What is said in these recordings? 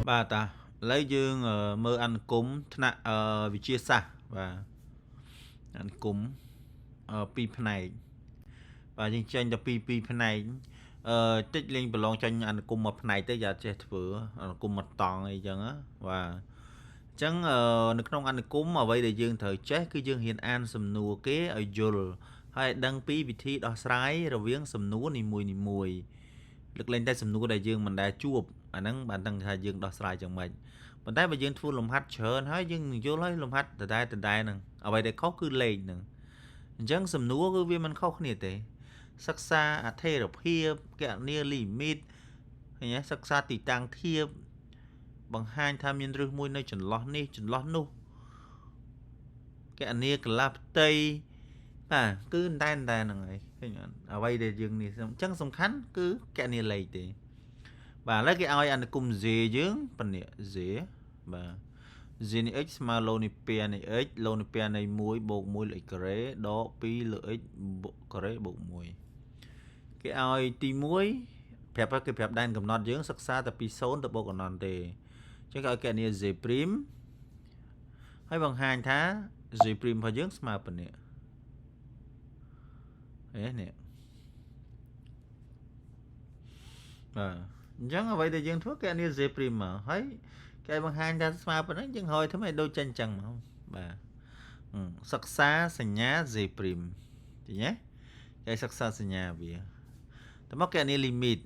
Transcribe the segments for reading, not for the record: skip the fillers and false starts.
បាទតាឥឡូវយើងមើលអនុគមថ្នាក់វិទ្យាសាស្ត្របាទអនុគមពីរផ្នែកបាទយើងចេញទៅពីរផ្នែកតិចលេងប្រឡងចាញ់អនុគមមួយផ្នែកទៅយ៉ាចេះធ្វើអនុគមមកតង់អីចឹងបាទអញ្ចឹងនៅក្នុងអនុគមអ្វីដែលយើងត្រូវចេះគឺយើងហ៊ានអានសំណួរគេឲ្យយល់ហើយដឹងពីវិធីដោះស្រាយរវាងសំណួរនីមួយលើកលែងតែសំណួរដែលយើងមិនដែលជួបអាហ្នឹងបានដឹងថាយើងដោះស្រាយយ៉ាងម៉េចប៉ុន្តែបើយើងធ្វើលំហាត់ច្រើនហើយយើងនឹងយល់ហើយលំហាត់ដដែលហ្នឹងអ្វីដែលខុសគឺលេខហ្នឹងអញ្ចឹងសំណួរគឺវាមិនខុសគ្នាទេសិក្សាអថេរភាពគណនាលីមីតឃើញទេសិក្សាទីតាំងធៀបបង្ហាញថាមានរឹសមួយនៅចន្លោះនេះចន្លោះនោះគណនាកលាផ្ទៃបាទគឺតែហ្នឹងហើយឃើញអត់អ្វីដែលយើងនេះអញ្ចឹងសំខាន់គឺគណនាលេខទេបាទឥឡូវគេឲ្យអនុគម z យើងបញ្ញា z បាទ z នៃ x ស្មើឡូនីពែនៃ x ឡូនីពែនៃ1បូក1លើ x ការ៉េដក2លើ x ការ៉េបូក1គេឲ្យទី1គេប្រាប់ដែនកំណត់យើងសិក្សាតែពី0ទៅបូកអនន្តទេអញ្ចឹងគេឲ្យគណនា z' ហើយបង្ហាញថា z' របស់យើងស្មើប៉ុណ្ណេះនេះបាទអញ្ចឹងអ្វីដែលយើងធ្វើគណនា z' មកហើយគេបង្ហាញថាស្មើប៉ុណ្ណឹងយើងហយធ្វើម៉េចដូចចេញអញ្ចឹងមកបាទសិក្សាសញ្ញា z' ឃើញទេគេសិក្សាសញ្ញាវាតើមកគណនាលីមីត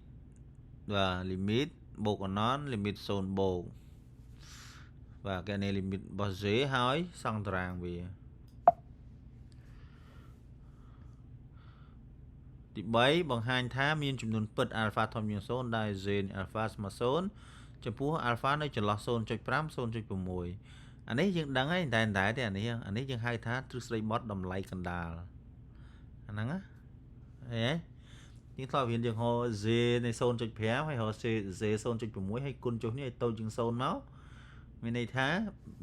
បាទលីមីតបូកអនន្តលីមីត0បូកបាទគណនាលីមីតរបស់ z ហើយសង់តារាងវាទី3បង្ហាញថាមានចំនួនពិតអាល់ហ្វាធំជាង0ដែល z អាល់ហ្វាស្មើ0ចំពោះអាល់ហ្វានៅចន្លោះ 0.5 0.6 អានេះយើងដឹងហើយតែទេអានេះយើងហៅថាទ្រឹស្ដីបត់តម្លៃកណ្ដាលអាហ្នឹងណាហេយើងធ្លាប់រៀនយើងហៅ z នៃ 0.5 ហើយហៅ z 0.6 ហើយគុណចុះនេះឲ្យតូចជាង0មកមានន័យថា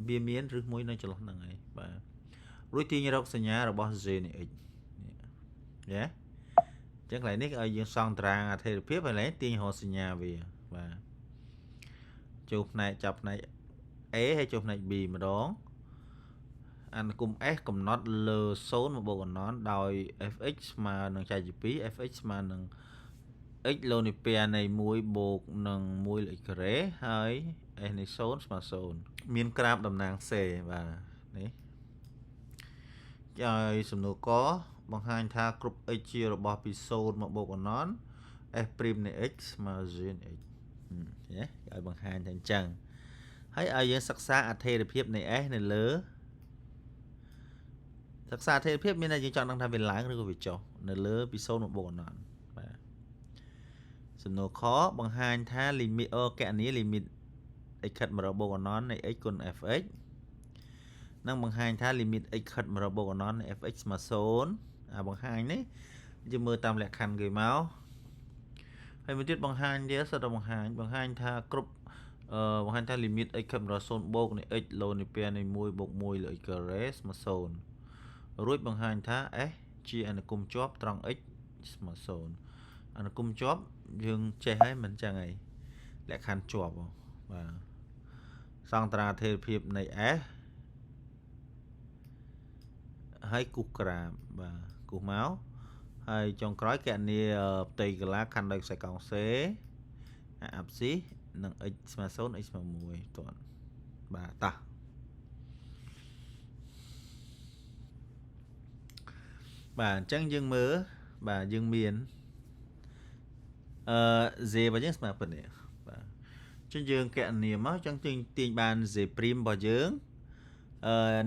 វាមានរឹសមួយនៅចន្លោះហ្នឹងហើយបាទរួចទាញរកសញ្ញារបស់ z នៃ x យេអញ្ចឹងកន្លែងនេះឲ្យយើងសង់តារាងអថេរភាពហើយទាញរកសញ្ញាវាបាទចូលផ្នែកចាប់ផ្នែក A ហើយចូលផ្នែក B ម្ដងអនុគម S កំណត់លើ0មកបូកអនន្តដោយ fx ស្មើនឹងចែកជា2 fx ស្មើនឹង x ឡូនីពែនៃ1បូកនឹង1លើ x ការ៉េហើយ s នៃ0ស្មើ0មានក្រាបតំណាង c បាទនេះគេឲ្យសំណួរកបង្ហាញថាគ្រប់ x ជារបស់ពី0មកបូកអនន្ត f' នៃ x ស្មើ z នៃ x គេឲ្យបង្ហាញថាអញ្ចឹងហើយឲ្យយើងសិក្សាអថេរភាពនៃ s នៅលើសិក្សាអថេរភាពមានតែយើងចង់ដឹងថាវាឡើងឬក៏វាចុះនៅលើពី0មកបូកអនន្តបាទសំណួរខបង្ហាញថាលីមីតគណនាលីមីត x ខិតមរបូកអនន្តនៃ x គុណ fx នឹងបង្ហាញថាលីមីត x ខិតមរបូកអនន្តនៃ fx ស្មើ0អាបង្ហាញនេះយើងមើលតាមលក្ខខណ្ឌគេមកហើយមួយទៀតបង្ហាញទៀតសិតតែបង្ហាញថាគ្រប់បង្ហាញថាលីមីត x ខិតមរ0បូកនៃ x ឡូនីពែនៃ1បូក1លើ x ការ៉េស្មើ0រួចបង្ហាញថា s ជាអនុគមជាប់ត្រង់ x ស្មើ0អនុគមជាប់យើងចេះហើយមិនចឹងហើយលក្ខខណ្ឌជាប់បាទសង្តារាអថេរភាពនៃ s ហើយគូសក្រាបបាទគូសមកហើយចុងក្រោយគណនាផ្ទៃកន្លះខណ្ឌដោយខ្សែកោង c អាប់ស៊ីនិង x ស្មើ0 x ស្មើ1តោះបាទតោះបាទអញ្ចឹងយើងមើលបាទយើងមានz របស់យើងស្មើប៉ុណ្ណេះបាទអញ្ចឹងយើងគណនាមកអញ្ចឹងទាញបាន z' របស់យើង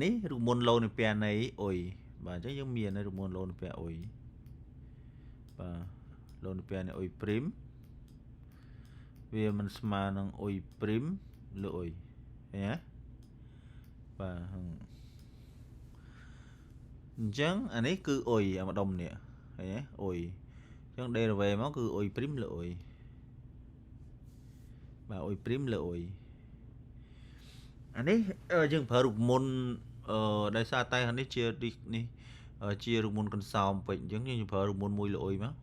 នេះរូបមន្តឡូនីពែនៃអុយបាទអញ្ចឹងយើងមានរូបមន្តឡូនីពែអុយបាទឡូនីពែនៃអុយព្រីមវាមិនស្មើនឹងអុយព្រីមលើអុយឃើញទេបាទអញ្ចឹងអានេះគឺអុយអាម្ដុំនេះឃើញទេអុយអញ្ចឹង derivative មកគឺអុយព្រីមលើអុយបាទអុយព្រីមលើអុយអានេះយើងប្រើរូបមន្តដោយសារតែនេះជានេះជារូបមន្តកន្សោមពេជ្រអញ្ចឹងយើងប្រើរូបមន្ត1លើអុយមក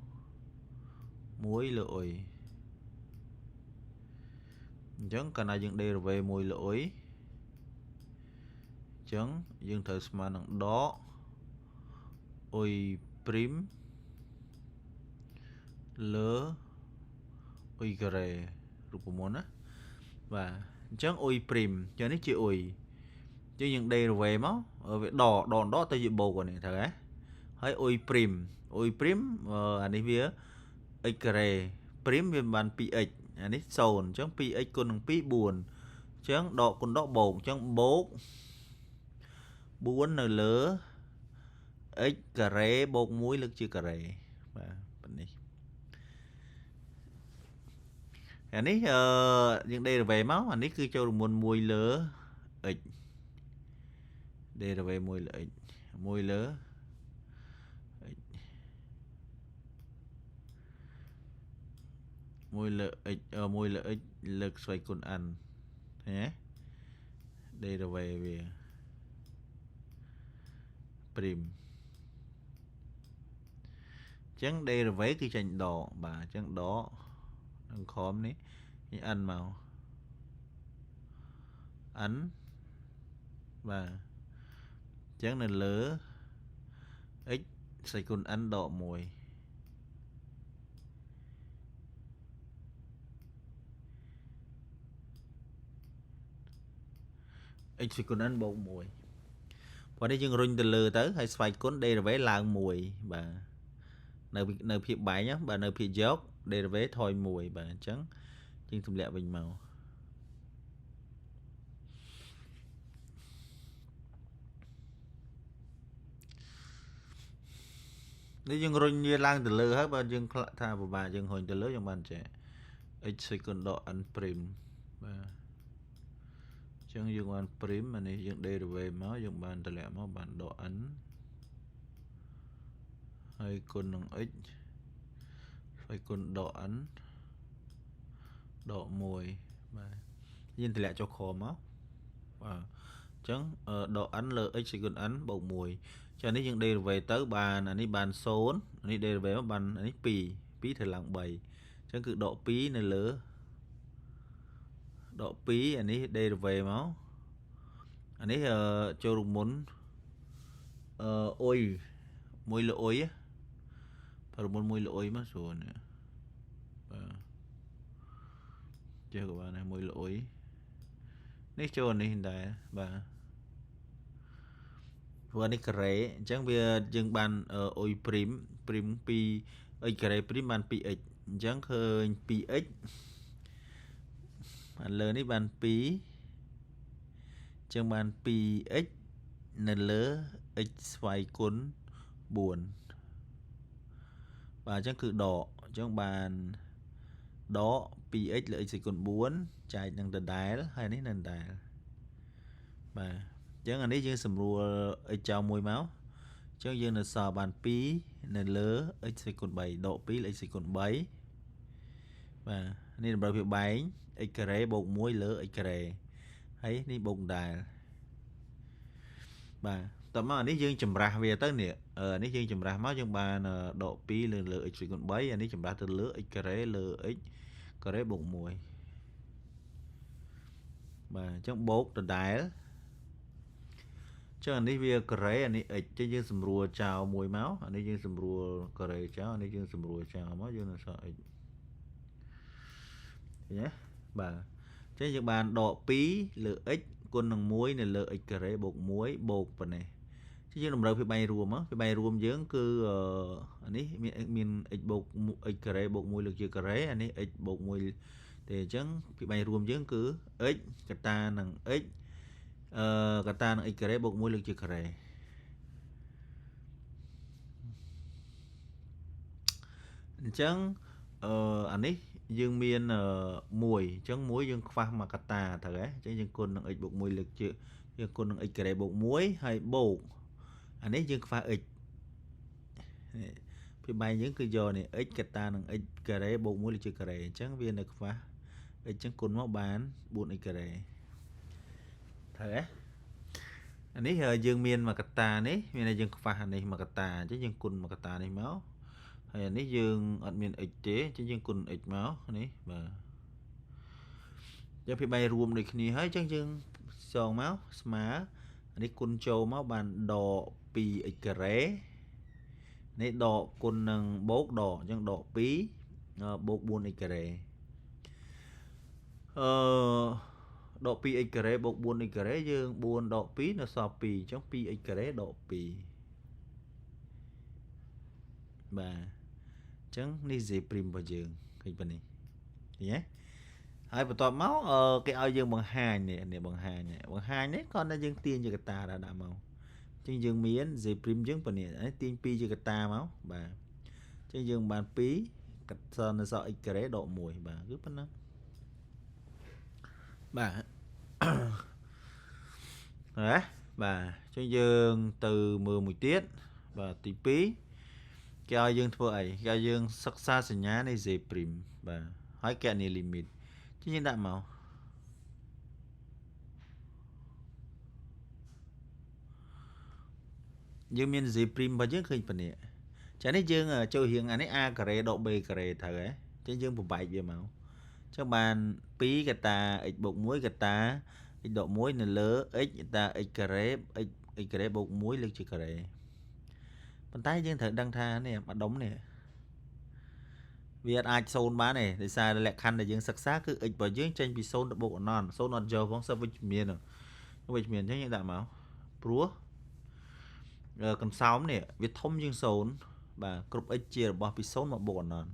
1លើអុយ chẳng cái này dương đây về mùi lỗi chẳng dương thử mà nặng đó ôi prim lỡ ôi gre rụp món á và chẳng ôi prim cho nên chị ôi chứ những đây về máu ở về đỏ đòn đó tới dự bầu của này thằng ấy hãy ôi prim anh ấy vía gre prim về bàn ph anh ấy sồn chẳng ph con bằng pi buồn chẳng đỏ con đỏ bầu chẳng bố buồn lỡ x cà rê bột muối lực chưa cà rê và bên này anh ấy những đây là về máu anh ấy cứ cho một mùi lỡ x đây là về mùi lỡ mùi lỡ mùi lỡ x lực xoay con ăn nhé đây là về prim chẳng đây là vấy cái chanh đỏ bà chẳng đó đang khóm đấy cái ăn màu ánh và chẳng là lỡ x xoay con ăn đỏ mùi x xoay con ăn bột mùi và đây dương rung từ lừa tới hay xoay cuốn đây là vé lang mùi bà nơi phía bài nhá bà nơi phía dốc đây là vé thôi mùi bà trắng trên thùng lẹ bình màu nếu dương rung như lang từ lừa hết bà dương tha vào bà dương hồi từ lứa trong bàn trẻ x xoay con độ ăn prim bà chẳng dương ăn prim mà này dương đây là về máu dương bàn từ lẹ máu bàn độ ăn hay con bằng x phải con độ ấn độ mùi mà nhìn thì lại cho khó máu và chẳng độ ấn là x thì con ấn bầu mùi cho nên những đây về tới bàn anh ấy bàn số anh ấy đây về bàn anh ấy pí thì lặng bầy chẳng cứ độ pí này lứa độ pí anh ấy đây về máu anh ấy cho được muốn ôi mùi là ôi á phải muốn mùi là ôi mà rồi nè chơi của bạn này mùi lỗi nít cho này hiện tại bà vừa nít kể chẳng bây dừng bàn ôi prim pi ơi kể prim bàn px chẳng hơi px bàn lớn nít bàn pi chẳng bàn px nên lỡ x phải cuốn buồn và chẳng cứ đỏ chẳng bàn đó px là x còn 4 chạy năng tờ đáy hay nít nền đáy mà chẳng anh ấy dương sầm rùa ở trong mùi máu chứ dương là sò bàn pí nên lỡ x còn 7 độ pí là x còn 7 và nên là bảo việc bánh x kare bột muối lỡ x kare thấy đi bụng đài mà tầm mà anh ấy dương chùm ra về tới nè anh ấy dương chùm ra máu dương bàn độ pí là lỡ x còn 7 anh ấy chùm ra từ lỡ x kare lỡ x kare bột muối mà trong bột từ đài chứ anh ấy việc kể anh ấy chứ dương sầm rùa chào mùi máu anh ấy dương sầm rùa kể cháu anh ấy dương sầm rùa chào máu dương là sợ nhé bà chứ những bàn đỏ pí lựa x con bằng muối này lựa x kể bột muối bột và này chứ dương làm đâu phải bay rùa á phải bay rùa dưỡng cứ anh ấy miền x bột x kể bột muối lựa chưa kể anh ấy x bột muối thì chẳng phải bay rùa dưỡng cứ x cái ta bằng x kata ng ikare bok mùi lực chữ kare chẳng anh ấy dương miên mùi chẳng muối dương pha mà kata thật ấy chẳng dương côn ng ik bok mùi lực chữ dương côn ng ikare bok muối hay bột anh ấy dương pha ik phía bay những cái giờ này x kata ng ikare bok mùi lực chữ kare chẳng viên được pha ik chẳng côn máu bán buồn ikare thật ấy anh ấy dương miên mà kata này miền này dương pha này mà kata chứ dương cun mà kata này máu hay anh ấy dương ở miền ịch chế chứ dương cun ịch máu này và យើងពី3រួមដូចគ្នាហើយអញ្ចឹងយើងសងមកស្មើនេះគុណចូលមកបានដក 2x ការ៉េនេះដកគុណនឹងបូកដកអញ្ចឹងដក 2 បូក 4x ការ៉េដក 2x ការ៉េបូក 4x ការ៉េយើង4ដក 2 នៅសល់ 2 អញ្ចឹង 2x ការ៉េដក 2 បាទអញ្ចឹងនេះ z' របស់យើងឃើញប៉ុណ្នេះឃើញទេហើយបន្ទាប់មកគេឲ្យយើងបង្ហាញនេះបង្ហាញនេះគាត់ថាយើងទាញជាកតាដាក់មកអញ្ចឹងយើងមាន z' យើងប៉ុណ្នេះទាញ2ជាកតាមកបាទអញ្ចឹងយើងបាន2កាត់សល់នៅសល់ x ការ៉េដក 1 បាទគឺប៉ុណ្ណឹងបាទណាបាទអញ្ចឹងយើងទៅមើលមួយទៀតបាទទី2គេឲ្យយើងធ្វើអីគេឲ្យយើងសិក្សាសញ្ញានៃ z' បាទហើយគណនា limit អញ្ចឹងយើងដាក់មកយើងមាន z' របស់យើងឃើញប៉ុណ្នេះចានេះយើងចូលរៀងអានេះ a ការ៉េដក b ការ៉េត្រូវហ៎អញ្ចឹងយើងបំបែកវាមកអញ្ចឹងបាន2កតា x បូក1កតា x ដក1នៅលើ x កតា x ការ៉េ x ការ៉េបូក1លើកជាការ៉េប៉ុន្តែយើងត្រូវដឹងថានេះម្ដុំនេះវាអាច0បានទេដោយសារលក្ខខណ្ឌដែលយើងសិក្សាគឺ x របស់យើងចេញពី0ទៅបូកអណន្ត0អត់យកផងសិវិជ្ជមានអញ្ចឹងយើងដាក់មកព្រោះកន្សោមនេះវាធំជាង0បាទគ្រប់ x ជារបស់ពី0មកបូកអណន្ត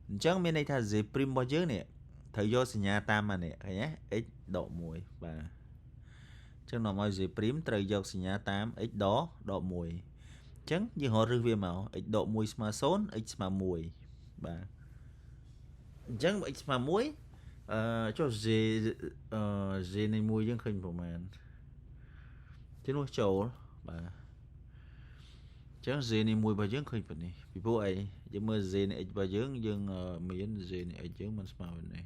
អញ្ចឹងមានន័យថា z' របស់យើងនេះត្រូវយកសញ្ញាតាមអានេះឃើញទេ x ដក1បាទអញ្ចឹងនាំឲ្យ z' ត្រូវយកសញ្ញាតាម x ដក1អញ្ចឹងយើងរករឹសវាមក x ដក1ស្មើ0 x ស្មើ1បាទអញ្ចឹង x ស្មើ1ចុះ z នៃ1យើងឃើញប្រមាណទីនោះចូលបាទអញ្ចឹង z នៃ1របស់យើងឃើញប៉ុណ្នេះពីព្រោះអីយើងមើល z នៃ x របស់យើងមាន z នៃ x យើងមិនស្មើនេះ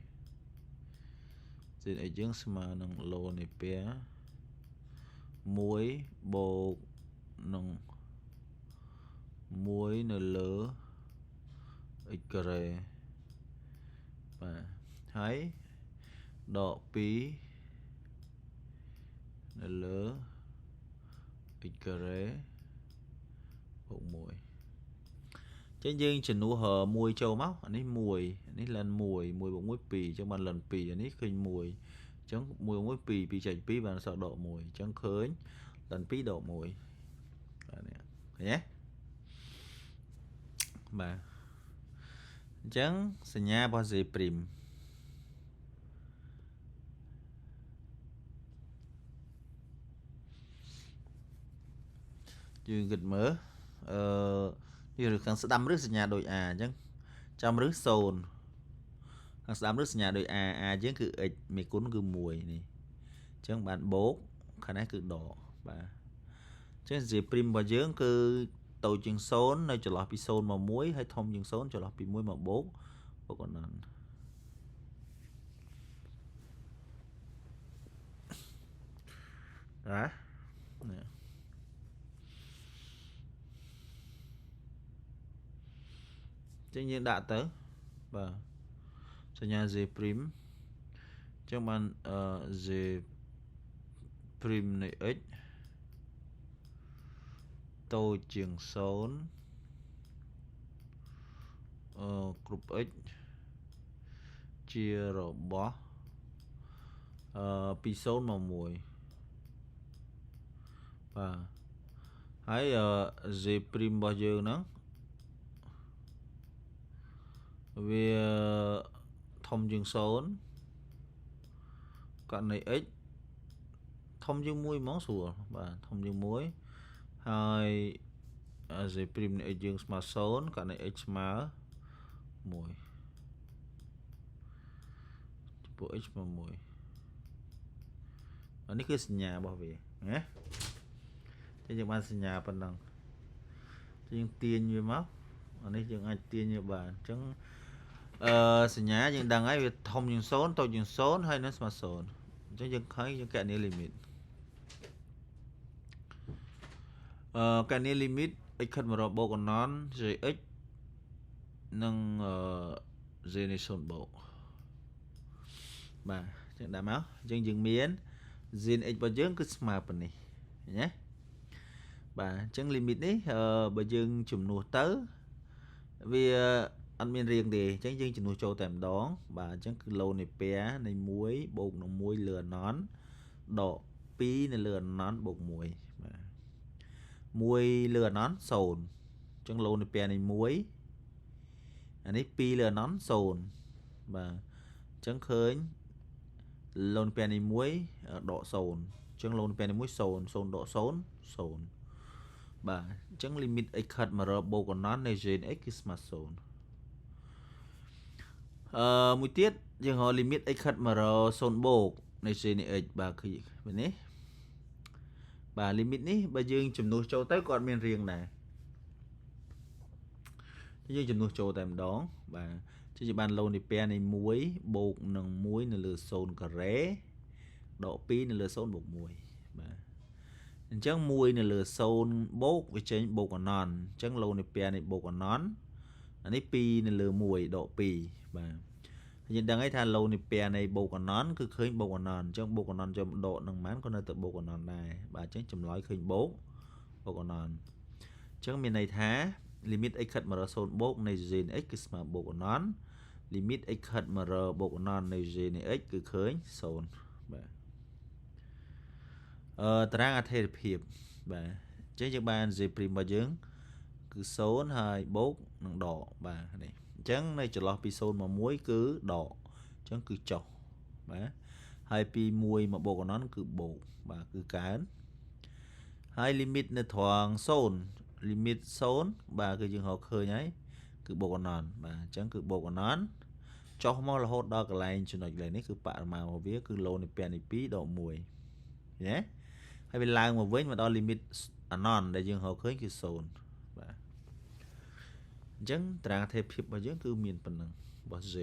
z នៃ x យើងស្មើនឹងឡូនៃពែ1បូកនឹង1នៅលើ x ការ៉េបាទហើយដក2នៅលើ x ការ៉េបូក1ចឹងយើងជំនួស1ចូលមកអានេះ1នេះលិន1បូក1 2ចឹងបានលិន2អានេះឃើញ1ចឹង1 1 2 2ចែក2បានសល់ដក1ចឹងឃើញលិន2ដក1បាទនេះឃើញទេបាទអញ្ចឹងសញ្ញារបស់ z' យើងគិតមើលនេះខាងស្ដាំរឹសសញ្ញាដូច a អញ្ចឹងចាំរឹស0ខាងស្ដាំរឹសសញ្ញាដូច a យើងគឺ x មេគុណគឺ1នេះអញ្ចឹងបានបូកខាងនេះគឺដកបាទអញ្ចឹង z' របស់យើងគឺតូចជាង0នៅចន្លោះពី0មក1ហើយធំជាង0ចន្លោះពី1មកបូកអនន្តណានេះចឹងយើងដាក់ទៅបាទសញ្ញា z' ចឹងបាន z' នៃ x តូចជាង0គ្រប់ x ជារបស់ពី0មក1បាទហើយz' របស់យើងហ្នឹងវាធំជាង0ករណី x ធំជាង1ហ្មងស្រួលបាទធំជាង1ហើយ z' នៃ x យើងស្មើ0ករណី x ស្មើ1ចំពោះ x ស្មើ1អានេះគឺសញ្ញារបស់វាណាចឹងយើងបានសញ្ញាប៉ុណ្ណឹងយើងទាញវាមកអានេះយើងអាចទាញវាបានអញ្ចឹងសញ្ញាយើងដឹងហើយវាធំជាង0តូចជាង0ហើយនៅស្មើ0អញ្ចឹងយើងឃើញយើងគណនា limit គណនា limit x ខិត100បូកអណន្ត jx និង z នៃ0បូកបាទអ ចឹងដាក់មកយើងមាន sin x របស់យើងគឺស្មើប៉ុណ្នេះណាបាទអញ្ចឹង limit នេះបើយើងជំនួសទៅវាអត់មានរៀងទេអញ្ចឹងយើងជំនួសចូលតែម្ដងបាទអញ្ចឹងគឺ log នៃពែនៃ1បូកនឹង1លើ anon ដក2នៅលើ anon បូក1បាទ1លើ anon 0អញ្ចឹង log នៃពែនៃ1អានេះ2លើ anon 0បាទអញ្ចឹងឃើញ log នៃពែនៃ1ដក0អញ្ចឹង log នៃពែនៃ1 0 0ដក0 0បាទអញ្ចឹង limit x ខិតមរបូក anon នៃ sin x គឺស្មើ0មួយទៀតយើងរក limit x ខិតមករ0បូកនៃ sin x បាទគឺនេះបាទ limit នេះបើយើងជំនួសចូលទៅក៏អត់មានរៀងដែរយើងជំនួសចូលតែម្ដងបាទជិះបាន log នៃពែនៃ1បូកនឹង1នៅលើ0ការ៉េដក2នៅលើ0បូក1បាទអញ្ចឹង1នៅលើ0បូកវាចេញបូក anon អញ្ចឹង log នៃពែនៃបូក anon អានេះ2នៅលើ1ដក2បាទយើងដឹងហើយថា log នៃពែនៃបូក anon គឺឃើញបូក anon អញ្ចឹងបូក anon ចូលដកនឹងប៉ុន្មានក៏នៅតែបូក anon ដែរបាទអញ្ចឹងចម្លើយឃើញបូក anon អញ្ចឹងមានន័យថា limit x ខិតមករ0បូកនៃ sin x គឺស្មើបូក anon limit x ខិតមរបូក anon នៃ sin x គឺឃើញ0បាទតារាងអថេរភាពបាទអញ្ចឹងយើងបាន z' របស់យើងគឺ0ហើយបូកនឹងដកបាទនេះអញ្ចឹងនៅចន្លោះពី0មក1គឺដកអញ្ចឹងគឺចុះបាទហើយពី1មកបូក anon គឺបូកបាទគឺកើនហើយ limit នៅត្រង់0 limit 0បាទគឺយើងរកឃើញហើយគឺបូក anon បាទអញ្ចឹងគឺបូក anon ចុះមករហូតដល់កន្លែងចំណុចកន្លែងនេះគឺបរិមាណរបស់វាគឺ log នៃពែនៃ2ដក1ណាហើយវាឡើងមកវិញមកដល់ limit anon ដែលយើងរកឃើញគឺ0បាទអញ្ចឹងតារាងអថេរភាពរបស់យើងគឺមានប៉ុណ្ណឹងរបស់ J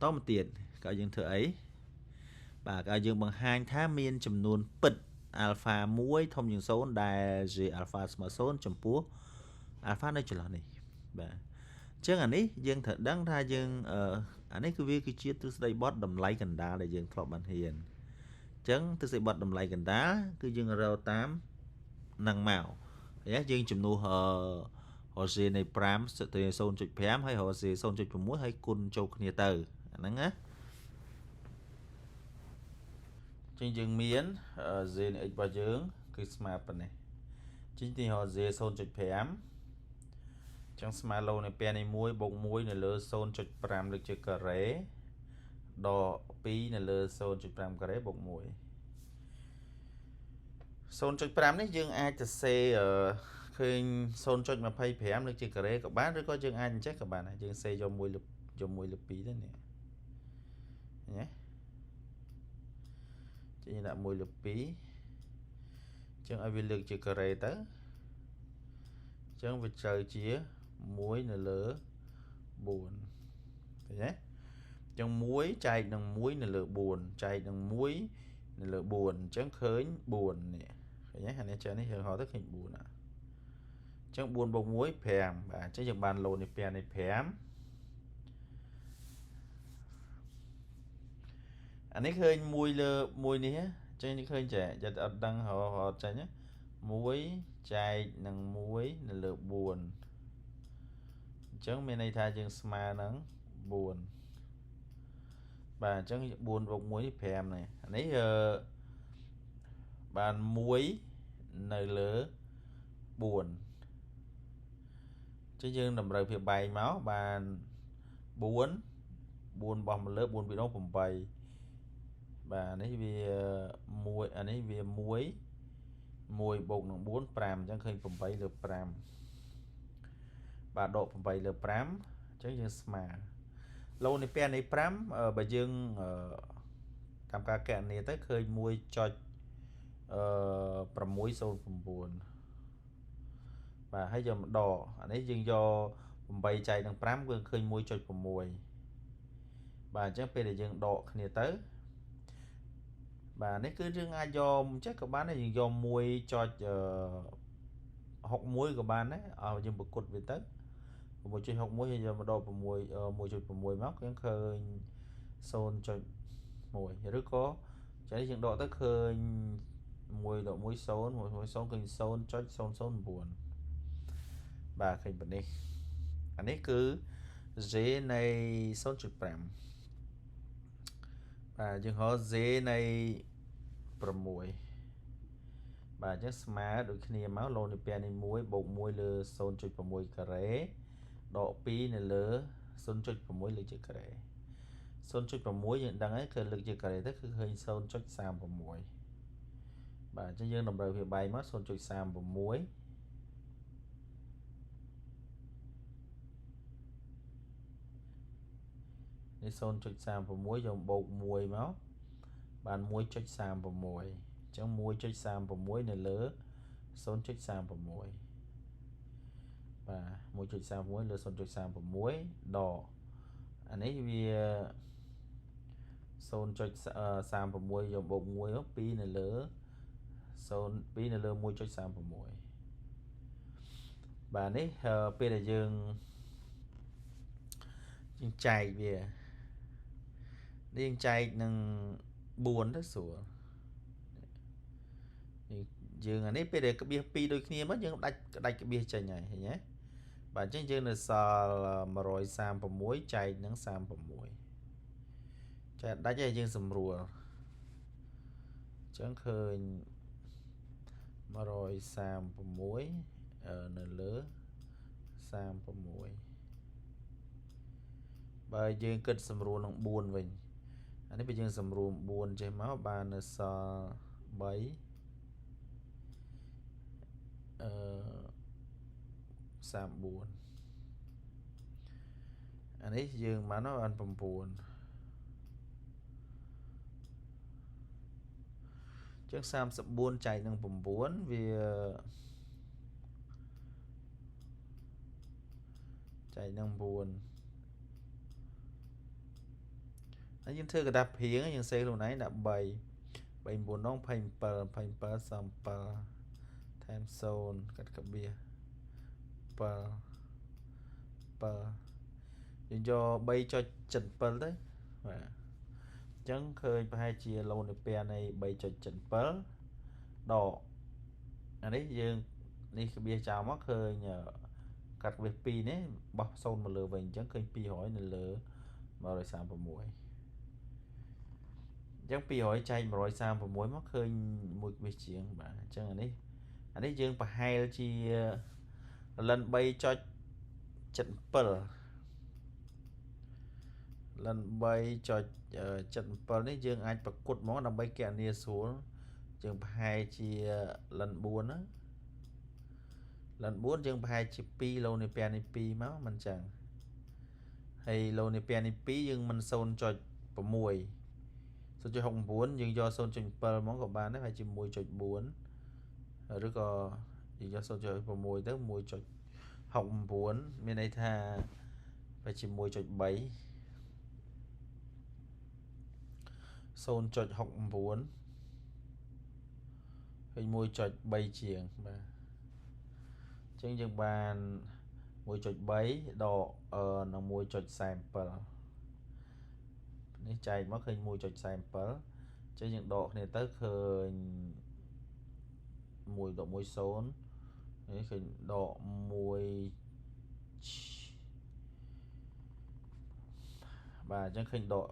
តមកទៀតក៏យើងធ្វើអីបាទក៏យើងបង្ហាញថាមានចំនួនពិត alpha 1ធំជាង0ដែល J alpha ស្មើ0ចំពោះ alpha នៅចន្លោះនេះបាទអញ្ចឹងអានេះយើងត្រូវដឹងថាយើងអានេះគឺវាគឺជាទ្រឹស្ដីបត់តម្លៃកណ្ដាលដែលយើងធ្លាប់បានរៀនអញ្ចឹងទ្រឹស្ដីបត់តម្លៃកណ្ដាលគឺយើងរកតាមនឹងមកយើងជំនួសJ នៃ5ទៅ 0.5 ហើយJ 0.6 ហើយគុណចូលគ្នាទៅអាហ្នឹងណាចឹងយើងមាន z នៃ x របស់យើងគឺស្មើប៉ុណ្ណេះចឹងទីរក z 0.5 ចឹងស្មើ log នៃពែនៃ1បូក1នៅលើ 0.5 លើកជាការ៉េដក2នៅលើ 0.5 ការ៉េបូក1 0.5 នេះយើងអាចទៅសេឃើញ 0.25 លើកជាការ៉េក៏បានឬក៏យើងអាចអញ្ចេះក៏បានដែរយើងសេយក1លើ2ទៅនេះណាចឹងដាក់1លើ2ចឹងឲ្យវាលើកជាការ៉េទៅចឹងវាត្រូវជា1នៅលើ4ឃើញទេចឹង1ចែកនឹង1នៅលើ4ចែកនឹង1នៅលើ4អញ្ចឹងឃើញ4នេះឃើញទេអានេះចេះនេះយើងហៅទៅឃើញ4អញ្ចឹង4បូក1 5បាទអញ្ចឹងយើងបាន log នៃពែនៃ5អានេះឃើញ1លើ1នេះអញ្ចឹងនេះឃើញចេះចិត្តអត់ដឹងរត់ចេញ1ចែកនឹង1នៅលើ4អញ្ចឹងមានន័យថាយើងស្មើនឹង4បាទអញ្ចឹង4បូក1នេះ5នេះអានេះបាន1នៅលើ4អញ្ចឹងយើងតម្រូវភាពបែងមកបាន4បោះមកលើ4 2 8បាទនេះវា1អានេះវា1បូកនឹង4 5អញ្ចឹងឃើញ8លើ5បាទដក8លើ5អញ្ចឹងយើងស្មើ log នៃពែនៃ5បើយើងតាមការកណនាទៅឃើញ1.609បាទហើយយកមកដកអានេះយើងយក8ចែកនឹង5គឺឃើញ 1.6 បាទអញ្ចឹងពេលដែលយើងដកគ្នាទៅបាទនេះគឺយើងអាចយកចេះក៏បានដែរយើងយក1.61ក៏បានដែរឲ្យយើងប្រគុតវាទៅ 6.61 ហើយយកមកដក6 1.6 មកយើងឃើញ 0.1 ឬក៏ចានេះយើងដកទៅឃើញ1.10 1.0ឃើញ 0.009 បាទឃើញប៉ុណ្នេះអានេះគឺ z នៃ 0.5 បាទយើងហៅ z នៃ6បាទអញ្ចឹងស្មើដូចគ្នាមកឡូនីពែនេះ1បូក1លើ 0.6 ការ៉េដក2នៅលើ 0.6 លើកជាការ៉េ 0.6 យើងដឹងហើយគឺលើកជាការ៉េទៅគឺឃើញ 0.36 បាទអញ្ចឹងយើងតម្រូវវាបែកមក 0.36 នេះ 0.36 យើងបូក1មកបាន 1.36 អញ្ចឹង 1.36 នៅលើ 0.36 បាទ 1.36 លើ 0.36 ដកអានេះវា 0.36 យើងបូក1មក2នៅលើ2នៅលើ 1.36 បាទនេះពេលដែលយើងចែកវានេះយើងចែកនឹង4ទៅស្រួលយើងអានេះពេលដែលក្បៀស2ដូចគ្នាមកយើងដាច់ក្បៀសចេញហើយឃើញទេបាទអញ្ចឹងយើងនៅសល់136ចែកនឹង36ចែកដាច់ហើយយើងសម្រួលអញ្ចឹងឃើញ136នៅលើ36បើយើងគិតសម្រួលនឹង4វិញអានេះបើយើងសម្រួល4ចេះមកបាននៅសល់334អានេះយើងបាន9អញ្ចឹង34ចែកនឹង9វាចែកនឹង9ហើយយើងធ្វើกระดาษព្រៀងយើងសេខ្លួនឯងដាក់3 3 9 27 27សំ7ថែម0កាត់ក្បៀស7 7យើងយក3.77ទៅបាទអញ្ចឹងឃើញប្រហែលជាឡូនីពែនៃ 3.77 ដកអានេះយើងនេះក្បៀសចោលមកឃើញកាត់ក្បៀស2នេះបោះ0មកលើវិញអញ្ចឹងឃើញ200នៅលើ136អញ្ចឹង200ចែក136មកឃើញ1ក្បៀសជាងបាទអញ្ចឹងអានេះយើងប្រហែលជាលិន 3.77 លិន 3.77 នេះយើងអាចប្រគុតមកដើម្បីគណនាស្រួលយើងប្រហែលជាលិន4ណាលិន4យើងប្រហែលជា2ឡូនីពែនេះ2មកមិនចឹងហើយឡូនីពែនេះ2យើងមិន 0.6 0.69 យើងយក 0.7 មកក៏បានដែរហើយជា 1.4 ឬក៏យើងយក 0.6 ទៅ 1.69 មានន័យថាវាជា 1.3 0.69 ហើយ 1.3 ជាងបាទអញ្ចឹងយើងបាន 1.3 ដកនឹង 1.47 នេះចែកមកឃើញ 1.47 អញ្ចឹងយើងដកគ្នាទៅឃើញ 1.10 នេះឃើញដក 1 បាទអញ្ចឹងឃើញដក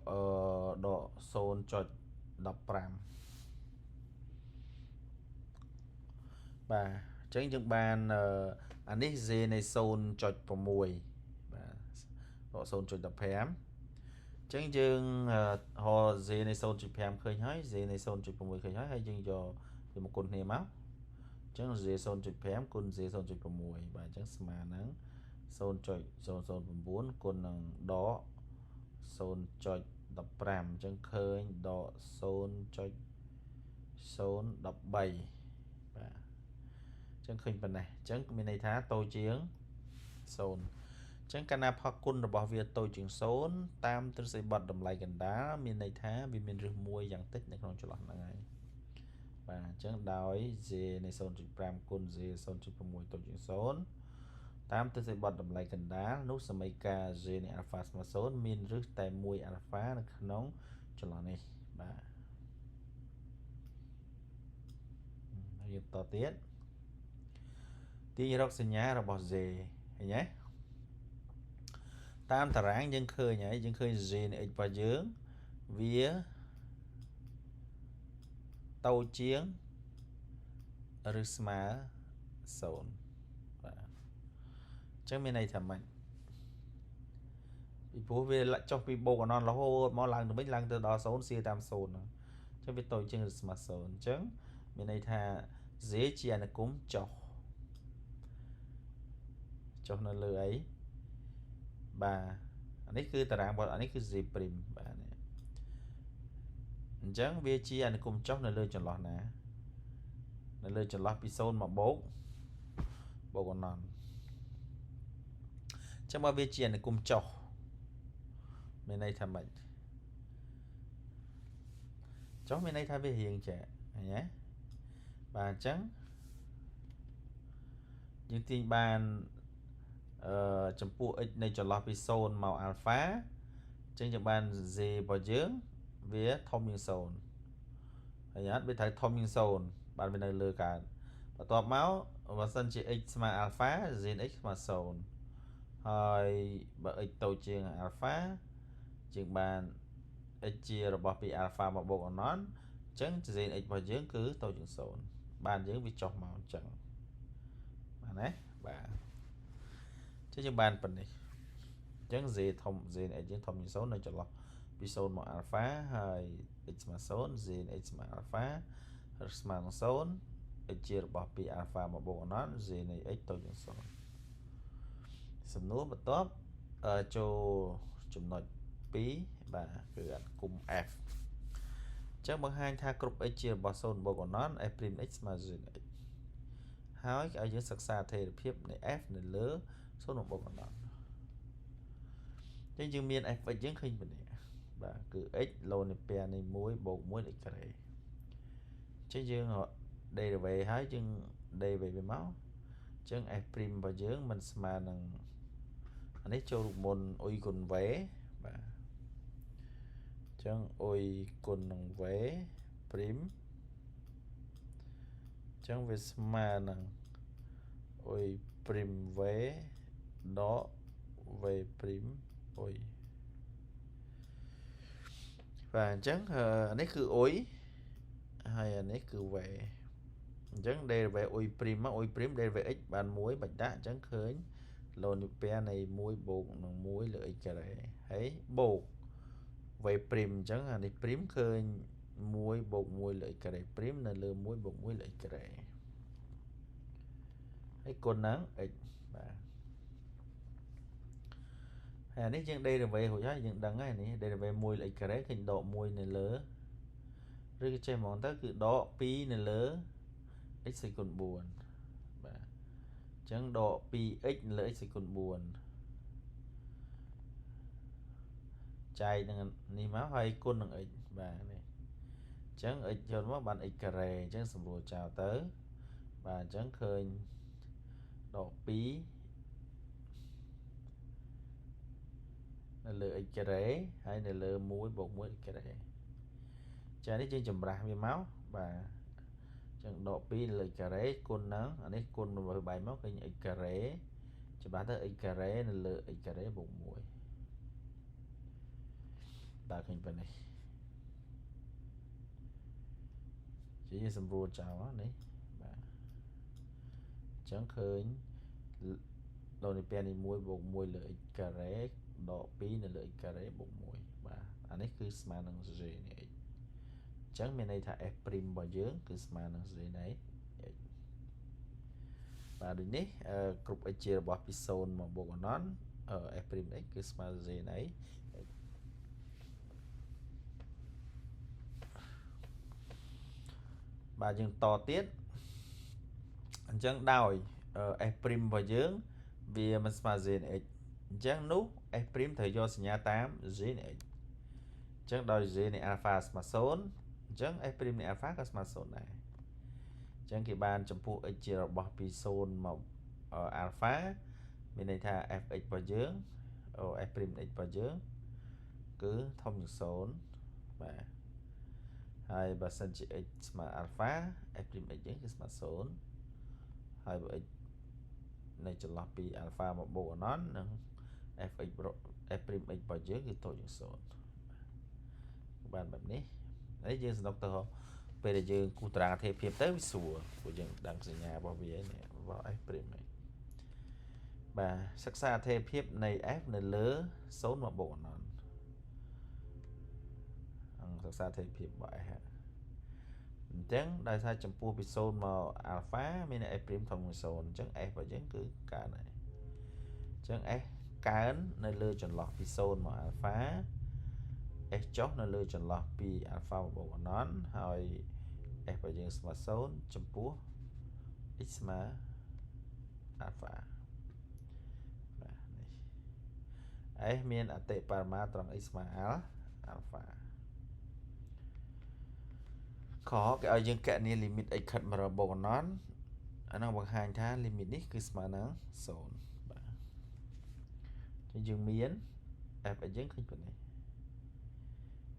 0.15 បាទអញ្ចឹងយើងបានអានេះ z នៃ 0.6 បាទដក 0.15 អញ្ចឹងយើងរក z នៃ 0.5 ឃើញហើយ z នៃ 0.6 ឃើញហើយយើងយកវាមកគុណគ្នាមកអញ្ចឹង z 0.5 គុណ z 0.6 បាទអញ្ចឹងស្មើនឹង 0.009 គុណនឹងដក 0.15 អញ្ចឹងឃើញដក 0.013 បាទអញ្ចឹងឃើញប៉ុណ្ណេះអញ្ចឹងមានន័យថាតូចជាង0អញ្ចឹងកាលណាផគុណរបស់វាតូចជាង0តាមទ្រឹស្ដីបត់តម្លៃកណ្ដាលមានន័យថាវាមានឫស1យ៉ាងតិចនៅក្នុងចន្លោះហ្នឹងហើយបាទអញ្ចឹងដោយ z នៃ 0.5 គុណ z 0.6 តូចជាង0 តាមទិសបត់តម្លៃកណ្ដាលនោះសមីការ z នៃ alpha ស្មើ0មានឫសតែ1 alpha នៅក្នុងចន្លោះនេះបាទយើងតទៀតទាញរកសញ្ញារបស់ z ឃើញទេតាមតារាងយើងឃើញហើយយើងឃើញ z នៃ x របស់យើងវាតូចជាងឬស្មើ0បាទអញ្ចឹងមានន័យថាម៉េចពីព្រោះវាចុះពីបូកអណនរហូតមកឡើងទៅវិញឡើងទៅដល់0សៀតាម0ហ្នឹងអញ្ចឹងវាតូចជាងឬស្មើ0អញ្ចឹងមានន័យថា z ជាអនុគមចុះនៅលើអីបាទអានេះគឺតារាងបត់អានេះគឺ z' បាទអញ្ចឹងវាជាអនុគមចុះនៅលើចន្លោះណានៅលើចន្លោះពី0មកបូកអណនអញ្ចឹងបើវាជាអនុគមចុះមានន័យថាម៉េចចុះមានន័យថាវារៀងចាឃើញទេបាទអញ្ចឹងយើងទាញបានចំពោះ x នៃចន្លោះពី0មក alpha អញ្ចឹងយើងបាន z របស់យើងវាធំជាង0ហើយអត់វាត្រូវធំជាង0បាទវានៅលើកើតបន្ទាប់មកបើសិនជា x ស្មើ alpha z x ស្មើ0ហើយបើ x តូចជាង alpha យើងបាន x ជារបស់ពី alpha មកបូកអណនអញ្ចឹង z x របស់យើងគឺតូចជាង0បានយើងវាចុះមកអញ្ចឹងបាទណាបាទចឹងយើងបានប៉ុណ្នេះអញ្ចឹង z ធំ z x យើងធំជាង0នៅចន្លោះពី0មក alpha ហើយ x ស្មើ0 z x ស្មើ alpha ស្មើនឹង0 x ជារបស់ពី alpha មកបូកអណន z នៃ x តូចជាង0សំណួរបន្ទាប់ចូលចំណុច2បាទគឺអនុគម f អញ្ចឹងបង្ហាញថាគ្រប់ x ជារបស់0បូកអណន f' x ស្មើ z x ហើយឲ្យយើងសិក្សាថេរភាពនៃ f នៅលើ0បូកអណនអញ្ចឹងយើងមាន f(x) យើងឃើញប៉ុណ្ណេះបាទគឺ x ឡូនីពែនៃ1បូក1 x ការ៉េអញ្ចឹងយើង derivative ហើយយើង derivative វាមកអញ្ចឹង f' របស់យើងមិនស្មើនឹងអានេះចូលរូបមន្តអ៊ុយគុណ v បាទអញ្ចឹងអ៊ុយគុណនឹង v' អញ្ចឹងវាស្មើនឹងអ៊ុយ v ដក v' អ៊ុយបាទអញ្ចឹងអានេះគឺអ៊ុយហើយអានេះគឺ v អញ្ចឹង derivative អ៊ុយព្រីមមកអ៊ុយព្រីម derivative x បាន1បាច់ដាក់អញ្ចឹងឃើញឡូនីពែនៃ1បូកនឹង1លើ x ការ៉េហើយបូក v ព្រីមអញ្ចឹងអានេះព្រីមឃើញ1បូក1លើ x ការ៉េព្រីមនៅលើ1បូក1លើ x ការ៉េហើយគុណនឹង x បាទហើយនេះយើង derivative រួចហើយយើងដឹងហើយនេះ derivative 1លើ x ការ៉េឃើញដក1នៅលើឬក៏ចេះហ្មងទៅគឺដក2នៅលើ x សេគុណ4បាទអញ្ចឹងដក 2x នៅលើ x សេគុណ4ចែកនឹងនេះមកហើយគុណនឹង x បាទនេះអញ្ចឹង x យកមកបាន x ការ៉េអញ្ចឹងសម្រួលចោលទៅបាទអញ្ចឹងឃើញដក2នៅលើ x ការ៉េហើយនៅលើ1បូក1 x ការ៉េចានេះយើងចម្រាស់វាមកបាទអញ្ចឹងដក2លើ x ការ៉េគុណនឹងអានេះគុណរបស់បែកមកឃើញ x ការ៉េច្បាស់ទៅ x ការ៉េនៅលើ x ការ៉េបូក1បាទឃើញប៉ុណ្នេះជាយើងសម្រួលចោលនេះបាទអញ្ចឹងឃើញឡូនីពែនេះ1បូក1លើ x ការ៉េដក2នៅលើ x ការ៉េបូក1បាទអានេះគឺស្មើនឹង z នៃ x អញ្ចឹងមានន័យថា f' របស់យើងគឺស្មើនឹង z នៃ x បាទដូចនេះគ្រប់ x ជារបស់ពី0មកបូកអណនf' x គឺស្មើ z នៃ x បាទយើងតទៀតអញ្ចឹងដោយ f' របស់យើងវាមិនស្មើ z នៃ x អញ្ចឹងនោះ f' ត្រូវយកសញ្ញាតាម z នៃ x អញ្ចឹងដោយ z នៃ alpha ស្មើ0អញ្ចឹង f' នៃ alpha ក៏ស្មើ0ដែរអញ្ចឹងគេបានចំពោះ x ជារបស់ពី0មក alpha មានន័យថា fx របស់យើងf' x របស់យើងគឺធំជាង0បាទហើយបើសិនជា x ស្មើ alpha f' x យើងគឺស្មើ0ហើយបើ x នៅចន្លោះពី alpha មកបូក anon និង fx f' x របស់យើងគឺតូចជាង0បានបែបនេះហើយយើងសនុកទៅពេលដែលយើងគូសតារាងអត្ថិភាពទៅវាស្រួលព្រោះយើងដឹងសញ្ញារបស់វានេះរបស់ f' បាទសិក្សាអត្ថិភាពនៃ f នៅលើ0មកបូក anon សិក្សាអត្ថិភាពរបស់ f អញ្ចឹងដោយសារចំពោះពី0មក alpha មាន f' ធំជាង0អញ្ចឹង f របស់យើងគឺកើនហើយអញ្ចឹង s កើននៅលើចន្លោះពី0មក alpha s ចុះនៅលើចន្លោះពី alpha មកបូក anon ហើយ s របស់យើងស្មើ0ចំពោះ x ស្មើ alpha បាទនេះ s មានអតិបរមាត្រង់ x ស្មើ alpha ខគេឲ្យយើងកណនាលីមីត x ខិតមរបូក anon អានោះបង្ហាញថាលីមីតនេះគឺស្មើនឹង0បាទអញ្ចឹងយើងមាន f ឲ្យយើងឃើញប៉ុណ្ណេះ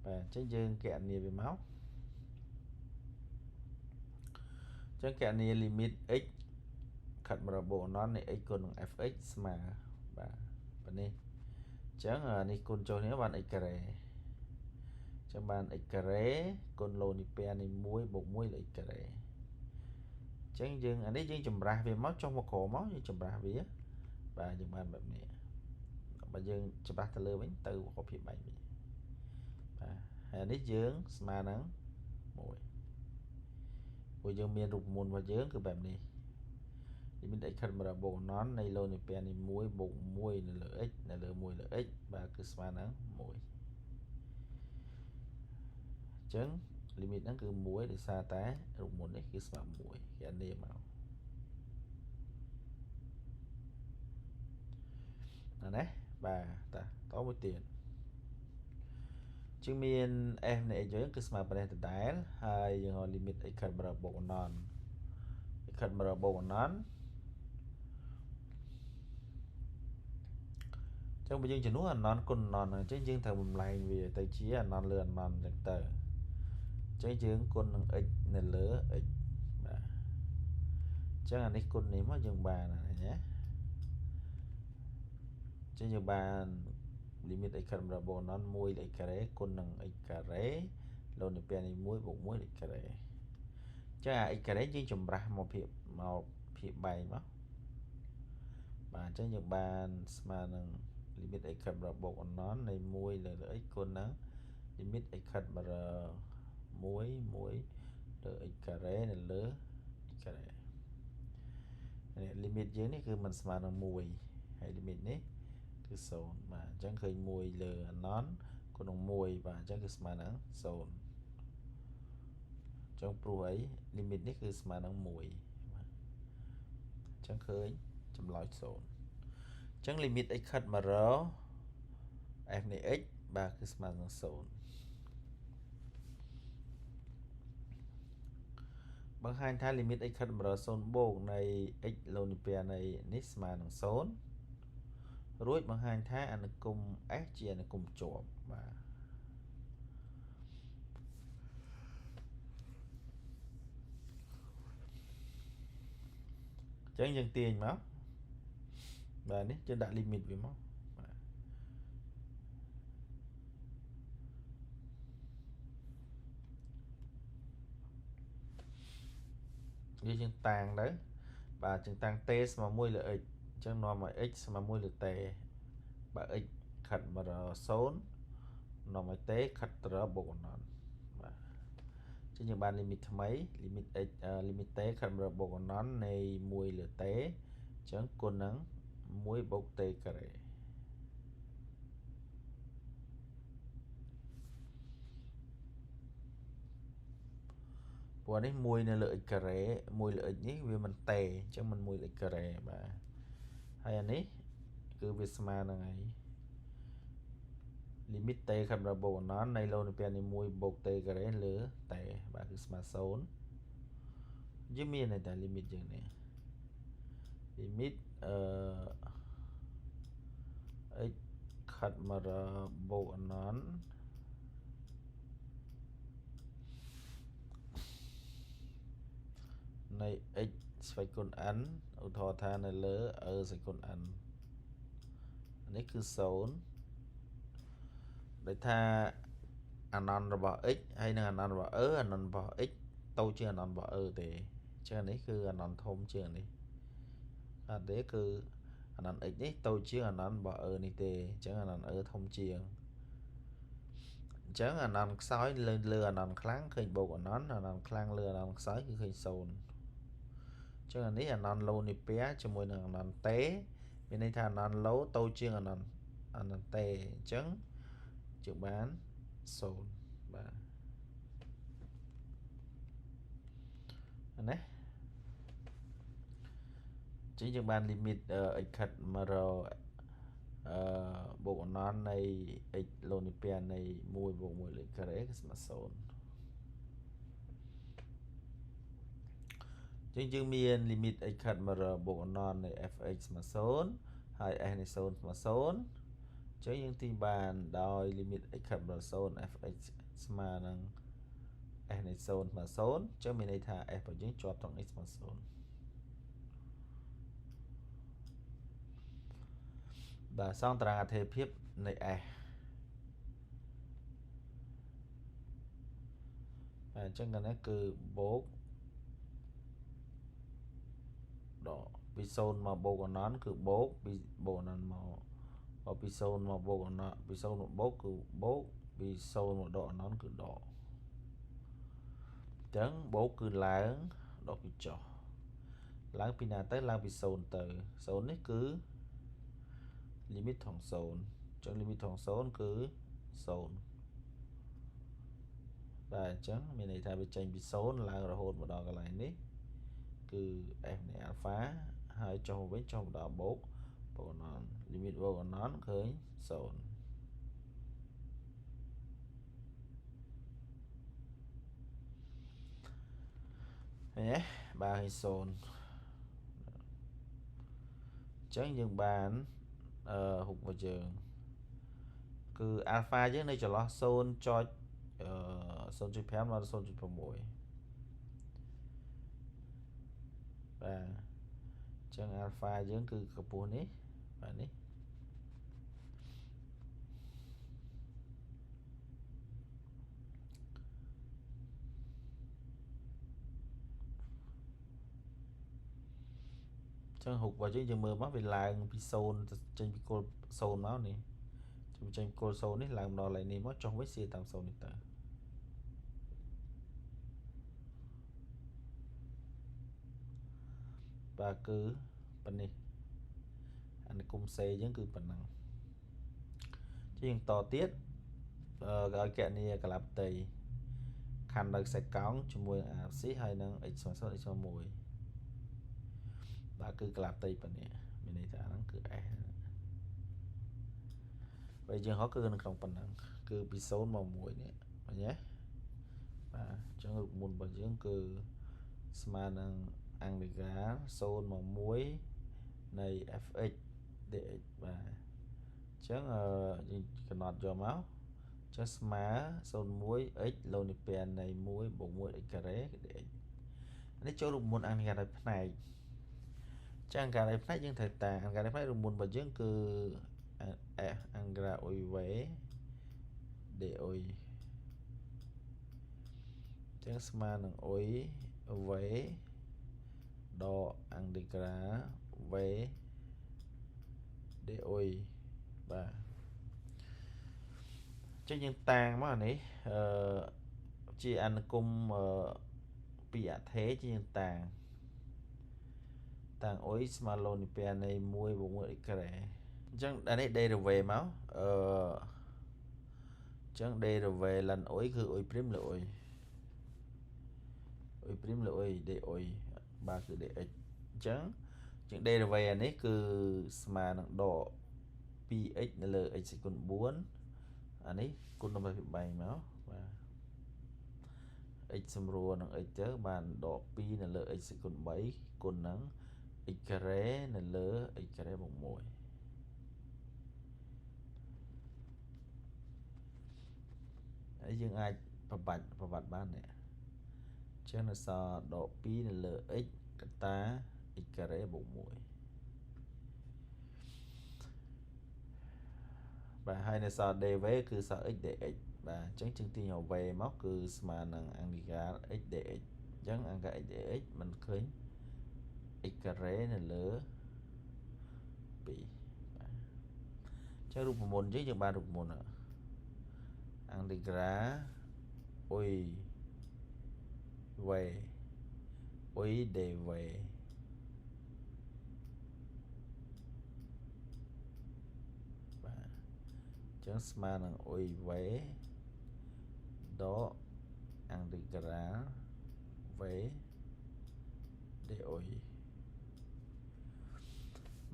បាទអញ្ចឹងយើងកណនាវាមកអញ្ចឹងកណនាលីមីត x ខិតមរបូក anon នៃ x គុណនឹង fx ស្មើបាទប៉ុណ្ណេះអញ្ចឹងនេះគុណចូលនេះបាន x ការ៉េអញ្ចឹងបាន x ការ៉េគុណឡូនីពែនៃ1បូក1លើ x ការ៉េអញ្ចឹងយើងអានេះយើងចម្រាស់វាមកចុះមកក្រោមមកយើងចម្រាស់វាបាទយើងបានបែបនេះបើយើងចម្រាស់ទៅលើវិញទៅរូបភាពបែបនេះបាទហើយនេះយើងស្មើនឹង1ព្រោះយើងមានរូបមន្តរបស់យើងគឺបែបនេះលីមីត x ខិតមរបូក anon នៃឡូនីពែនៃ1បូក1នៅលើ x នៅលើ1លើ x បាទគឺស្មើនឹង1អញ្ចឹងលីមីតហ្នឹងគឺ1ដោយសារតែរូបមន្តនេះគឺស្មើ1គេអានេះមកណាបាទតមួយទៀតជាងមាន f នៃ x យើងគឺស្មើប៉ុណ្ណេះដដែលហើយយើងរកលីមីត x ខិតមរបូក anon x ខិតមរបូក anon អញ្ចឹងបើយើងជំនួស anon គុណ anon អញ្ចឹងយើងត្រូវបំលែងវាទៅជា anon លើ anon អញ្ចឹងទៅអញ្ចឹងយើងគុណនឹង x នៅលើ x បាទអញ្ចឹងអានេះគុណនេះមកយើងបានហើយណាអញ្ចឹងយើងបានលីមីត x ខិតមរបូក anon 1លើ x ការ៉េគុណនឹង x ការ៉េឡូនីពែនៃ1បូក1លើ x ការ៉េអញ្ចឹងអា x ការ៉េយើងចម្រាស់មកភាពបែងមកបាទអញ្ចឹងយើងបានស្មើនឹងលីមីត x ខិតមរបូក anon នៃ1លើ x គុណនឹងលីមីត x ខិតមរ1លើ x ការ៉េនៅលើ x ការ៉េនេះលីមីតយើងនេះគឺមិនស្មើនឹង1ហើយលីមីតនេះគឺ0បាទអញ្ចឹងឃើញ1លើ anon គុណនឹង1បាទអញ្ចឹងគឺស្មើនឹង0អញ្ចឹងព្រោះអីលីមីតនេះគឺស្មើនឹង1បាទអញ្ចឹងឃើញចម្លើយ0អញ្ចឹងលីមីត x ខិតមរ f នៃ x បាទគឺស្មើនឹង0បង្ហាញថាលីមីត x ខិតមរ0បូកនៃ x ឡូនីពែនៃនេះស្មើនឹង0រួចបង្ហាញថាអនុគម s ជាអនុគមជាប់បាទអញ្ចឹងយើងទាញមកបាទនេះយើងដាក់លីមីតវាមកបាទយើងតាំងទៅបាទយើងតាំង t ស្មើ1លើ x អញ្ចឹងនាំឲ្យ x ស្មើ1លើ t បើ x ខិតមរ0នាំឲ្យ t ខិតទៅរបូក anon បាទអញ្ចឹងយើងបានលីមីតថ្មីលីមីត x លីមីត t ខិតមរបូក anon នៃ1លើ t អញ្ចឹងគុណនឹង1បូក t ការ៉េព្រោះនេះ1នៅលើ x ការ៉េ1លើ x នេះវាមិនតេអញ្ចឹងមិន1លើ x ការ៉េបាទហើយអានេះគឺវាស្មើនឹងហើយលីមីត t ខិតមរបូក anon នៃឡូនីពែនៃ1បូក t ការ៉េលើ t បាទគឺស្មើ0យើងមានតែលីមីតយើងនេះលីមីត x ខាត់មរបូកអណន្តនៃ x ស្វេចគុណ n ឧទាហរណ៍ថានៅលើ ស្វេចគុណ n នេះគឺ0ដែលថាអណន្តរបស់ x ហើយនឹងអណន្តរបស់អណន្តរបស់ x តូចជាងអណន្តរបស់ទេចឹងនេះគឺអណន្តធំជាងនេះអត់ទេគឺអណន្ត x នេះតូចជាងអណន្តរបស់នេះទេអញ្ចឹងអណន្តធំជាងអញ្ចឹងអណន្តខ្សោយលើអណន្តខ្លាំងឃើញបូកអណន្តខ្លាំងលើអណន្តខ្សោយគឺឃើញ0អញ្ចឹងនេះអណន្តឡូនីពែជាមួយនឹងអណន្តតេមានន័យថាអនន្តឡូតូចជាងអនន្តតេអញ្ចឹងជើងបាន0បាទណាចឹងយើងបានលីមីត x ខិតមរបូកអនន្តនៃ x ឡូនីពែនៃ1បូក1លេខការ៉េគឺស្មើ0ចឹងយើងមានលីមីត x ខិតមរបូកអនន្តនៃ f(x) ស្មើ0ហើយ s នៃ0ស្មើ0ចឹងយើងទីបានដោយលីមីត x ខិតមរ0 f(x) ស្មើនឹង s នៃ0ស្មើ0ចឹងមានន័យថា s របស់យើងជាប់ត្រង់ x ស្មើ0បាទសងតារាងអត្ថេរភាពនៃ s អញ្ចឹងកណ្នេះគឺបូកដកពី0មកបូកអនន្តគឺបូកពីបូកអនន្តមកពី0មកបូកអនន្តពី0មកបូកគឺបូកពី0មកដកអនន្តគឺដកអញ្ចឹងបូកគឺឡើងដកគឺចុះឡើងពីណាទៅឡើងពី0ទៅ0នេះគឺលីមីតថង0អញ្ចឹងលីមីតថង0គឺ0បាទអញ្ចឹងមានន័យថាវាចេញពី0ឡើងរហូតមកដល់កន្លែងនេះគឺ f នៃ alpha ហើយចុះមកវិញចុះមកដល់បូកអនន្តលីមីតបូកអនន្តឃើញ0ឃើញទេបាទឃើញ0អញ្ចឹងយើងបានហុករបស់យើងគឺ alpha យើងនៅចន្លោះ0.5ដល់0.6បាទចឹង alpha យើងគឺកម្ពស់នេះបាទនេះចឹងហុករបស់យើងមើលមកវាឡើងពី0ចេញពីគល់0មកនេះចេញគល់0នេះឡើងដល់កន្លែងនេះមកចុះវិញសៀតាម0នេះទៅបាទគឺប៉ុណ្នេះអានិគមសេយើងគឺប៉ុណ្ណឹងជាងតទៀតឲ្យកណនីកលាបតីខណ្ឌនៅខ្សែកោងជាមួយនឹង RC ហើយនឹង x ស្មើ0 x ស្មើ1បាទគឺកលាបតីប៉ុណ្នេះមានន័យថាហ្នឹងគឺ s បើយើងហៅគឺនៅក្នុងប៉ុណ្ណឹងគឺពី0មក1នេះឃើញទេបាទអញ្ចឹងរូបមន្តរបស់យើងគឺស្មើនឹងអង្គិកា0មក1នៃ fx dx បាទអញ្ចឹងយើងកំណត់យកមកចឹងស្មើ01 x ឡូនីពែនៃ1បូក1 x ការ៉េ dx នេះចូលរូបមន្តអង្គិកាដោយផ្នែកចឹងអង្គិកាដោយផ្នែកយើងត្រូវតាអង្គិកាដោយផ្នែករូបមន្តរបស់យើងគឺអង្គិកាអ៊ុយវេ d អ៊ុយចឹងស្មើនឹងអ៊ុយវេដកអង្គិកាវេ d អ៊ុយបាទចឹងយើងតាំងមកអានេះជាអនុគមពីអថេជាយើងតាំងអ៊ុយស្មើឡូនីពែនៃ1បូក1 x ការ៉េអញ្ចឹងអានេះ derivative មកអញ្ចឹង derivative លិនអ៊ុយគឺអ៊ុយព្រីមលើអ៊ុយព្រីមលើអ៊ុយ d អ៊ុយបាទគឺ dx អញ្ចឹងderivative អានេះគឺស្មើនឹងដក 2x នៅលើ x គុណ4អានេះគុណដើម្បីពី3មកបាទ x សម្រួលនឹង x ទៅបានដក2នៅលើ x គុណ3គុណនឹង x ការ៉េនៅលើ x ការ៉េបូក1 នេះយើងអាចប្រវត្តិបាននេះចឹងនៅសល់ដក2នៅលើ x កតា x ការ៉េបូក1បាទហើយនៅសល់ dv គឺសល់ x dx បាទអញ្ចឹងយើងទាញ v មកគឺស្មើនឹងអង្កា x dx អញ្ចឹងអង្កា x dx មិនឃើញ x ការ៉េនៅលើ2បាទអញ្ចឹងរូបមន្តយើងបានរូបមន្តអង្កា uy v uy dv បាទអញ្ចឹងស្មើនឹង uy v ដកអង្កា v duy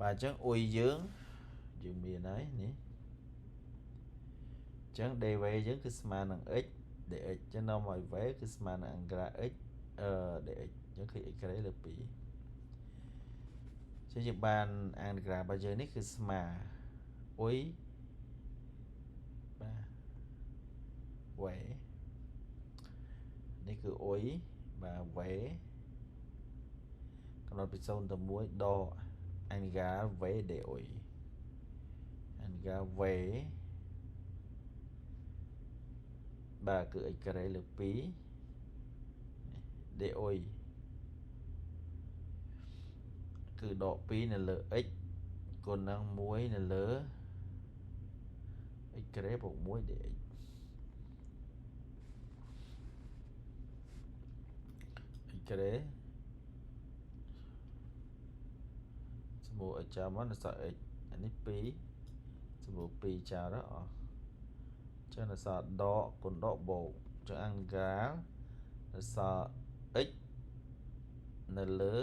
បាទអញ្ចឹង uy យើងមានហើយនេះអញ្ចឹង dv យើងគឺស្មើនឹង x dx អញ្ចឹងនាំឲ្យ v គឺស្មើនឹងអង្កា x dx អញ្ចឹងគឺ x ការ៉េលើ2អញ្ចឹងយើងបានអង្ការបស់យើងនេះគឺស្មើ uy បាទ v នេះគឺ uy បាទ v កំណត់ពី0ទៅ1ដកអង្កា v duy អង្កា v បាទគឺ x ការ៉េលើ2 duy គឺដក2នៅលើ x គុណនឹង1នៅលើ x ការ៉េបូក1 dx ការ៉េសម្រួលឲ្យចាំមកនៅសល់ x អានេះ2សម្រួល2ចោលទៅអស់ចឹងនៅសល់ដកគុណដកបូកចឹងអង្កានៅសល់ x នៅលើ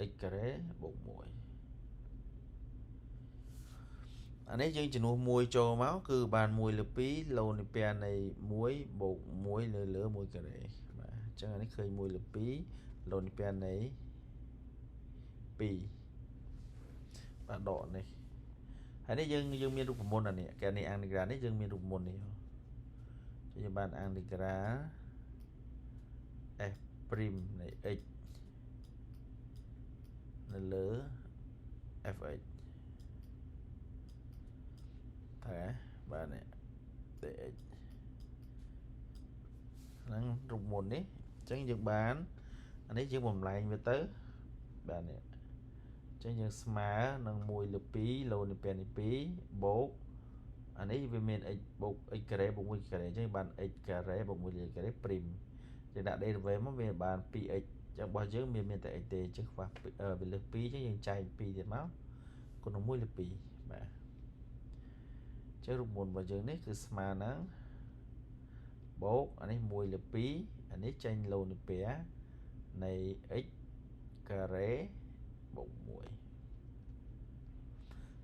x ការ៉េបូក1អានេះយើងជំនួស1ចូលមកគឺបាន1លើ2លោនីពែននៃ1បូក1លើ1ការ៉េបាទអញ្ចឹងអានេះឃើញ1លើ2លោនីពែននៃ2បាទដកនេះហើយនេះយើងមានរូបមន្តអានេះកែនេះអង្កានេះយើងមានរូបមន្តនេះយើងបានអង្កា f' នៃ x នៅលើ fx តែបាទនេះ dx ហ្នឹងរូបមន្តនេះអញ្ចឹងយើងបានអានេះយើងបំលែងវាទៅបាទនេះអញ្ចឹងយើងស្មើនឹង1លើ2លោនីពែននៃ2បូកអានេះវាមាន x បូក x ការ៉េបូក1ការ៉េអញ្ចឹងបាន x ការ៉េបូក1លើការ៉េព្រីមយើងដាក់ derivative មកវាបាន 2x អញ្ចឹងរបស់យើងមានតែ x ទេអញ្ចឹងខ្វះវាលើស2អញ្ចឹងយើងចែក2ទៀតមកគុណនឹង1លើ2បាទអញ្ចឹងរូបមន្តរបស់យើងនេះគឺស្មើនឹងបូកអានេះ1លើ2អានេះចេញលោនីពែនៃ x ការ៉េបូក1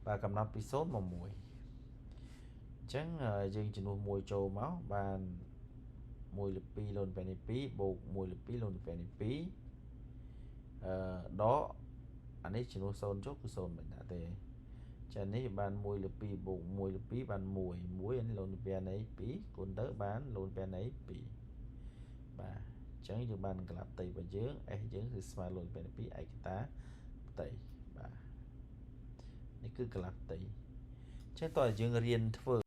បាទកំណត់ពី0មក1អញ្ចឹងយើងជំនួស1ចូលមកបាន1លើ2លោនីពែនៃ2បូក1លើ2លោនីពែនៃ2ដកអានេះជំនួស0ចូលគឺ0មិនដាក់ទេចានេះបាន1លើ2បូក1លើ2បាន1អានេះលោនីពែនៃ2គុណទៅបានលោនីពែនៃ2បាទអញ្ចឹងយើងបានកន្លះផ្ទៃរបស់យើង s យើងគឺស្មើលោនីពែនៃ2ឯកតាផ្ទៃបាទនេះគឺកន្លះផ្ទៃអញ្ចឹងតើយើងរៀនធ្វើ